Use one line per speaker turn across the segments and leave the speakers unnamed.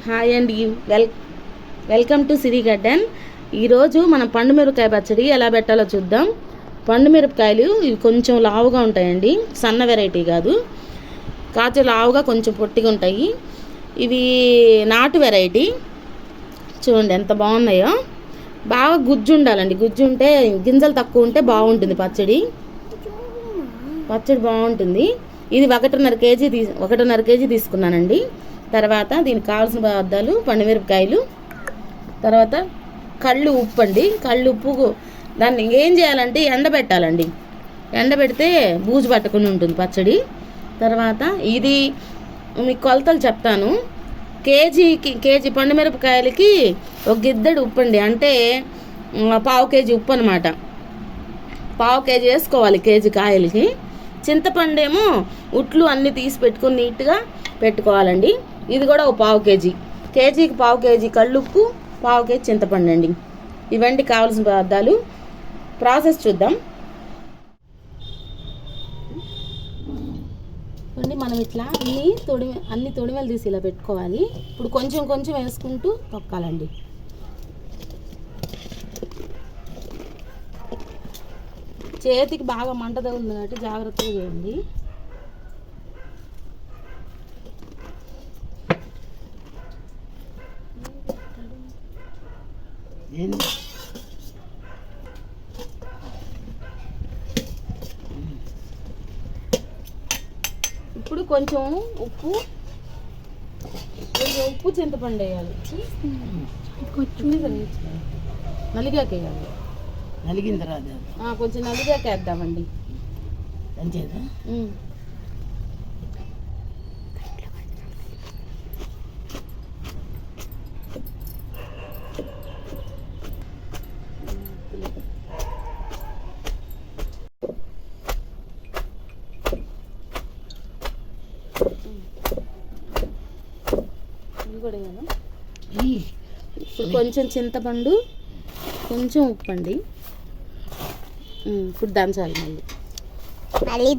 Hi అండి, welcome to Siri garden. ఈరోజు మనం పండు మిరపకాయ పచ్చడి ఎలా పెట్టాలో చూద్దాం. పండు మిరపకాయలు ఇవి కొంచెం లావుగా ఉంటాయండి, సన్న వెరైటీ కాదు, కాచ లావుగా కొంచెం పొట్టిగా ఉంటాయి. ఇవి నాటు వెరైటీ. చూడండి ఎంత బాగున్నాయో. బాగా గుజ్జు ఉండాలండి, గుజ్జు ఉంటే గింజలు తక్కువ ఉంటే బాగుంటుంది పచ్చడి బాగుంటుంది. ఇది 1.5 కేజీ తీసుకున్నానండి. తర్వాత దీనికి కావాల్సిన పదార్థాలు పండుమిరపకాయలు, తర్వాత కళ్ళు ఉప్పు అండి. కళ్ళు ఉప్పు దాన్ని ఏం చేయాలంటే ఎండబెట్టాలండి. ఎండబెడితే బూజు పట్టకుండా ఉంటుంది పచ్చడి. తర్వాత ఇది మీకు కొలతలు చెప్తాను. కేజీ పండుమిరపకాయలకి ఒక గిద్దెడు ఉప్పు అండి, అంటే 1/2 కేజీ ఉప్పు అనమాట. 1/2 కేజీ వేసుకోవాలి కేజీ కాయలకి. చింతపండు ఏమో ఉట్లు అన్నీ తీసి పెట్టుకుని నీట్గా పెట్టుకోవాలండి. ఇది కూడా ఒక 1/2 కేజీ. కేజీకి 1/2 కేజీ కళ్ళుప్పు, 1/2 కేజీ చింతపండు అండి. ఇవన్నీ కావాల్సిన పదార్థాలు. ప్రాసెస్ చూద్దాం. మనం ఇట్లా అన్ని తొడిమెలు తీసి ఇలా పెట్టుకోవాలి. ఇప్పుడు కొంచెం కొంచెం వేసుకుంటూ తొక్కాలండి. చేతికి బాగా మంట తగులుతుంది కాబట్టి జాగ్రత్తగా చేయండి. ఇప్పుడు కొంచెం ఉప్పు చింతపండు వేయాలి. నలిగాక వేయాలి.
నలిగిన తర్వాత
కొంచెం నలిగాక వేద్దామండి.
అంతేదా?
ఇప్పుడు కొంచెం చింతపండు, కొంచెం ఉప్పు అండి. ఇప్పుడు దంచాలి,
మళ్ళీ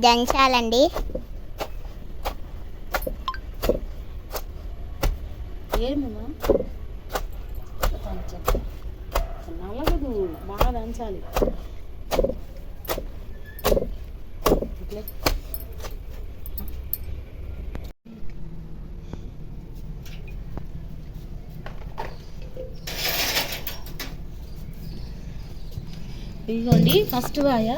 దంచాలండి.
ఏమన్నా నల్లగదు, బాగా దంచాలి. ఇదిగోండి ఫస్ట్ వాయ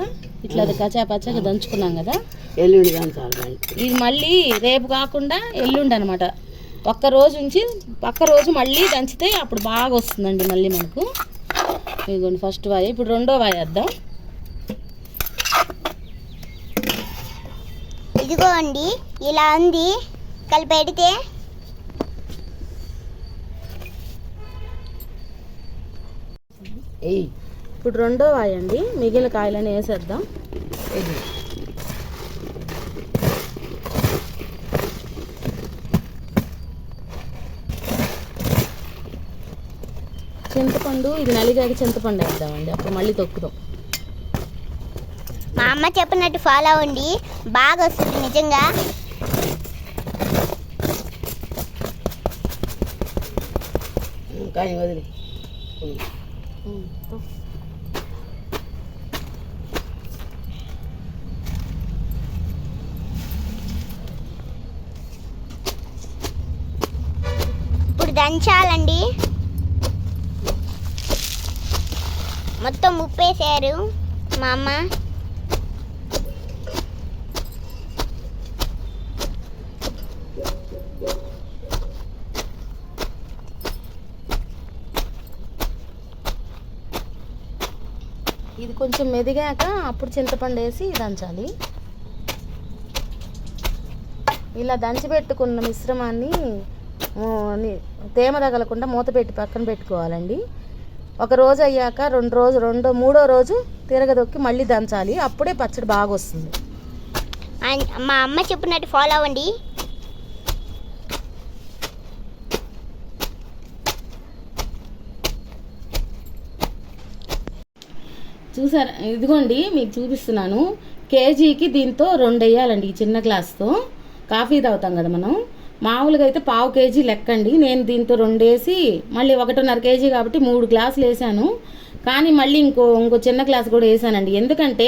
ఇట్లా కచాపచ్చగా దంచుకున్నాం కదా,
ఎల్లుండి దంచాలి.
ఇది మళ్ళీ రేపు కాకుండా ఎల్లుండి అనమాట. ఒక్క రోజు ఉంచి పక్క రోజు మళ్ళీ దంచితే అప్పుడు బాగా వస్తుందండి మళ్ళీ మనకు. ఇదిగోండి ఫస్ట్ వాయ. ఇప్పుడు రెండో వాయ వేద్దాం.
ఇదిగోండి ఇలా ఉంది, కలిపెడితే
ఇప్పుడు రెండో వాయ అండి. మిగిలిన కాయలని వేసేద్దాం. చింతపండు ఇది నలిగాక చింతపండు వేద్దామండి, అప్పుడు మళ్ళీ తొక్కుదాం.
మా అమ్మ చెప్పినట్టు ఫాలో అవ్వండి, బాగా వస్తుంది నిజంగా.
కానీ వదిలి
ఇప్పుడు దంచాలండి. మొత్తం ఉప్పేసారు మా అమ్మ.
ఇది కొంచెం మెదిగాక అప్పుడు చింతపండు వేసి దంచాలి. ఇలా దంచి పెట్టుకున్న మిశ్రమాన్ని తేమ తగలకుండా మూత పెట్టి పక్కన పెట్టుకోవాలండి. ఒక రోజు అయ్యాక మూడో రోజు తిరగదొక్కి మళ్ళీ దంచాలి, అప్పుడే పచ్చడి బాగా వస్తుంది.
మా అమ్మ చెప్పినట్టు ఫాలో అవ్వండి.
చూసారా, ఇదిగోండి మీకు చూపిస్తున్నాను. కేజీకి దీంతో 2 వేయాలండి. ఈ చిన్న గ్లాస్తో కాఫీ తాగుతాం కదా మనం, మామూలుగా అయితే 1/2 కేజీ లెక్కండి. నేను దీంతో 2 వేసి మళ్ళీ 1.5 కేజీ కాబట్టి 3 గ్లాసులు వేసాను. కానీ మళ్ళీ ఇంకో చిన్న గ్లాస్ కూడా వేసానండి. ఎందుకంటే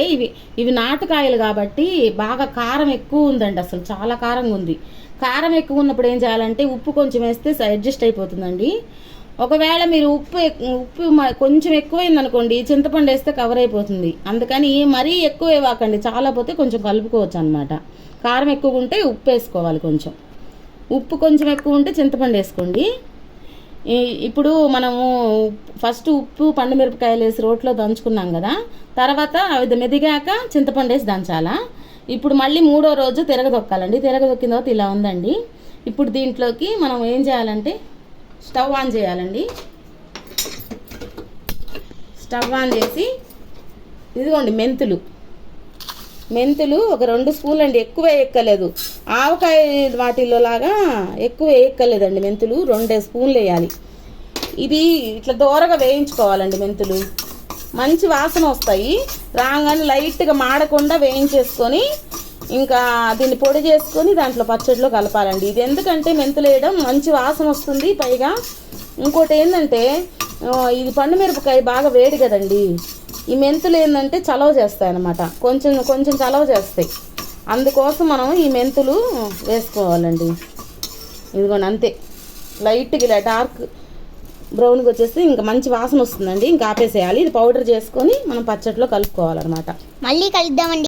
ఇవి నాటుకాయలు కాబట్టి బాగా కారం ఎక్కువ ఉందండి. అసలు చాలా కారంగా ఉంది. కారం ఎక్కువ ఉన్నప్పుడు ఏం చేయాలంటే ఉప్పు కొంచెం వేస్తే అడ్జస్ట్ అయిపోతుందండి. ఒకవేళ మీరు ఉప్పు కొంచెం ఎక్కువైంది అనుకోండి, చింతపండు వేస్తే కవర్ అయిపోతుంది. అందుకని మరీ ఎక్కువ వేవాకండి, చాలా పోతే కొంచెం కలుపుకోవచ్చు అనమాట. కారం ఎక్కువ ఉంటే ఉప్పు వేసుకోవాలి, కొంచెం ఉప్పు కొంచెం ఎక్కువ ఉంటే చింతపండు వేసుకోండి. ఇప్పుడు మనము ఫస్ట్ ఉప్పు పండుమిరపకాయలు వేసి రోట్లో దంచుకున్నాం కదా, తర్వాత అవి మెదిగాక చింతపండు వేసి దంచాలా. ఇప్పుడు మళ్ళీ 3వ రోజు తిరగదొక్కాలండి. తిరగదొక్కిన తర్వాత ఇలా ఉందండి. ఇప్పుడు దీంట్లోకి మనం ఏం చేయాలంటే స్టవ్ ఆన్ చేయాలండి. స్టవ్ ఆన్ చేసి ఇదిగోండి మెంతులు ఒక 2 స్పూన్లు అండి, ఎక్కువ వేయక్కర్లేదు. ఆవకాయ వాటిల్లో లాగా ఎక్కువ వేయక్కర్లేదండి. మెంతులు 2 స్పూన్లు వేయాలి. ఇది ఇట్లా దూరగా వేయించుకోవాలండి. మెంతులు మంచి వాసన వస్తాయి. రాగానే లైట్గా మాడకుండా వేయించేసుకొని ఇంకా దీన్ని పొడి చేసుకొని దాంట్లో పచ్చడిలో కలపాలండి. ఇది ఎందుకంటే మెంతులు వేయడం మంచి వాసన వస్తుంది. పైగా ఇంకోటి ఏంటంటే ఇది పండుమిరపకాయ బాగా వేడి కదండి. ఈ మెంతులు ఏంటంటే చలవ చేస్తాయి అన్నమాట, కొంచెం చలవ చేస్తాయి. అందుకోసం మనం ఈ మెంతులు వేసుకోవాలండి. ఇదిగోండి అంతే, లైట్గా ఇలా డార్క్ బ్రౌన్గా వచ్చేసి ఇంకా మంచి వాసన వస్తుందండి. ఇంకా ఆపేసేయాలి. ఇది పౌడర్ చేసుకొని మనం పచ్చడిలో కలుపుకోవాలన్నమాట.
మళ్ళీ కలుద్దామండి.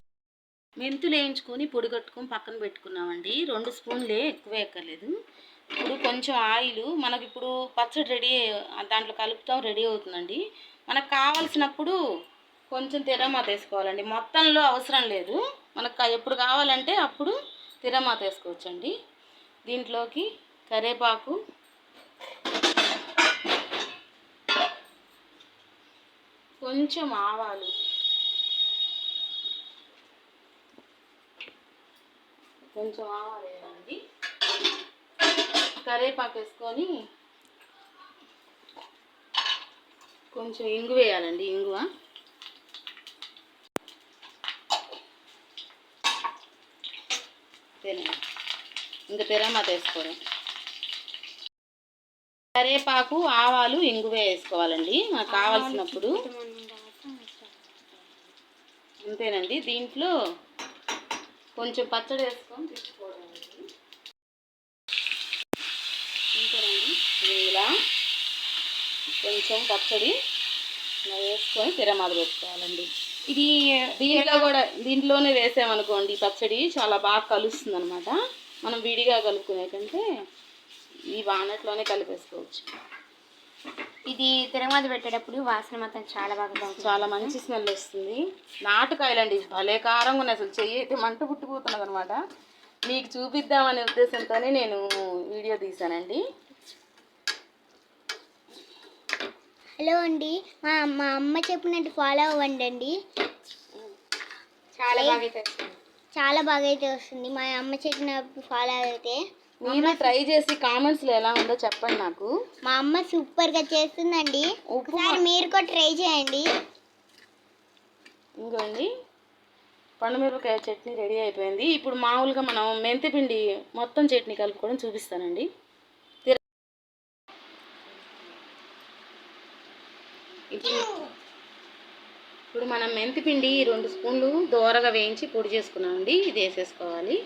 మెంతులు వేయించుకొని పొడి కట్టుకొని పక్కన పెట్టుకున్నామండి. 2 స్పూన్లే, ఎక్కువ ఎక్కర్లేదు. ఇప్పుడు కొంచెం ఆయిల్ మనకి ఇప్పుడు పచ్చడి రెడీ, దాంట్లో కలుపుతాం, రెడీ అవుతుందండి. మనకు కావాల్సినప్పుడు కొంచెం తిరమాత వేసుకోవాలండి. మొత్తంలో అవసరం లేదు, మనకు ఎప్పుడు కావాలంటే అప్పుడు తిరమాత వేసుకోవచ్చండి. దీంట్లోకి కరివేపాకు, కొంచెం ఆవాలు, వేయాలండి. కరివేపాకు వేసుకొని కొంచెం ఇంగు వేయాలండి. ఇంగువ ఇంకా తిరమాత వేసుకోవడం. కరివేపాకు, ఆవాలు, ఇంగువే వేసుకోవాలండి మనకు కావాల్సినప్పుడు. అంతేనండి. దీంట్లో కొంచెం పచ్చడి వేసుకొని తీసుకోవడం. అంతేనండి. ఇలా కొంచెం పచ్చడి వేసుకొని తిరమాత పెట్టుకోవాలండి. ఇది దీంట్లోనే వేసామనుకోండి, పచ్చడి చాలా బాగా కలుస్తుంది అనమాట. మనం విడిగా కలుపుకునే కంటే ఈ వానట్లోనే కలిపేసుకోవచ్చు.
ఇది తిరగమాత పెట్టేటప్పుడు వాసన మాత్రం చాలా
మంచి స్మెల్ వస్తుంది. నాటుకాయలండి, భలే కారంగా ఉన్నాయి. అసలు చెయ్యి అయితే మంట పుట్టిపోతున్నది అనమాట. మీకు చూపిద్దామనే ఉద్దేశంతోనే నేను వీడియో తీసానండి.
హలో అండి, మా అమ్మ చెప్పినట్టు ఫాలో అవ్వండి. చాలా బాగా అయితే వస్తుంది. మా అమ్మ చెప్పినప్పుడు ఫాలో అయితే
మీరు ట్రై చేసి కామెంట్స్లో ఎలా ఉందో చెప్పండి నాకు.
మా అమ్మ సూపర్గా చేస్తుందండి, ఒకసారి మీరు కూడా ట్రై చేయండి.
ఇంకోండి పండుమిరపకాయ చట్నీ రెడీ అయిపోయింది. ఇప్పుడు మామూలుగా మనం మెంతిపిండి మొత్తం చట్నీ కలుపుకోవడం చూపిస్తానండి. ఇప్పుడు మనం మెంతిపిండి 2 స్పూన్లు దోరగా వేయించి పొడి చేసుకున్నామండి. ఇది వేసేసుకోవాలి.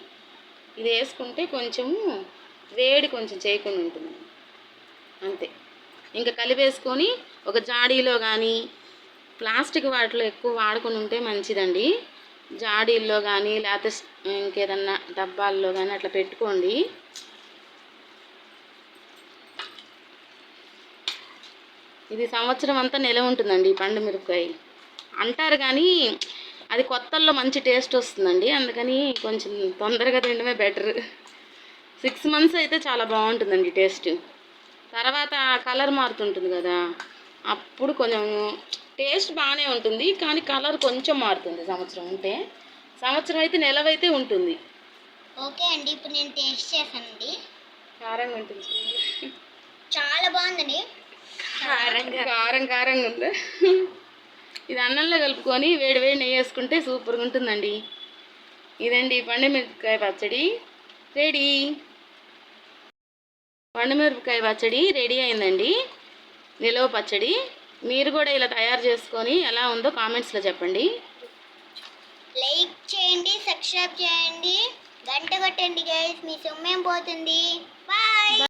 ఇది వేసుకుంటే కొంచెము వేడి కొంచెం చేయకుండా ఉంటుంది. అంతే, ఇంకా కలిపేసుకొని ఒక జాడీలో కానీ ప్లాస్టిక్ వాటిలో ఎక్కువ వాడుకొని ఉంటే మంచిదండి. జాడీల్లో కానీ లేకపోతే ఇంకేదన్నా డబ్బాల్లో కానీ అట్లా పెట్టుకోండి. ఇది సంవత్సరం అంతా నిలవ ఉంటుందండి ఈ పండు మిరపకాయ అంటారు, కానీ అది కొత్తల్లో మంచి టేస్ట్ వస్తుందండి. అందుకని కొంచెం తొందరగా తినడమే బెటర్. 6 months అయితే చాలా బాగుంటుందండి టేస్ట్. తర్వాత కలర్ మారుతుంటుంది కదా, అప్పుడు కొంచెం టేస్ట్ బాగానే ఉంటుంది, కానీ కలర్ కొంచెం మారుతుంది. సంవత్సరం అయితే నిలవైతే ఉంటుంది.
ఓకే అండి, ఇప్పుడు నేను టేస్ట్ చేశానండి.
కారంగా ఉంటుంది,
చాలా బాగుందండి.
కారంగా ఉంది. ఇది అన్నంలో కలుపుకొని వేడి నెయ్యి వేసుకుంటే సూపర్గా ఉంటుందండి. ఇదండి పండు మిరపకాయ పచ్చడి రెడీ. పండుమిరపకాయ పచ్చడి రెడీ అయిందండి. నిలవ పచ్చడి. మీరు కూడా ఇలా తయారు చేసుకొని ఎలా ఉందో కామెంట్స్లో చెప్పండి.
లైక్ చేయండి, సబ్స్క్రైబ్ చేయండి, గంట కొట్టండి గైస్, మీ సొమ్మేం పోతుంది. బాయ్.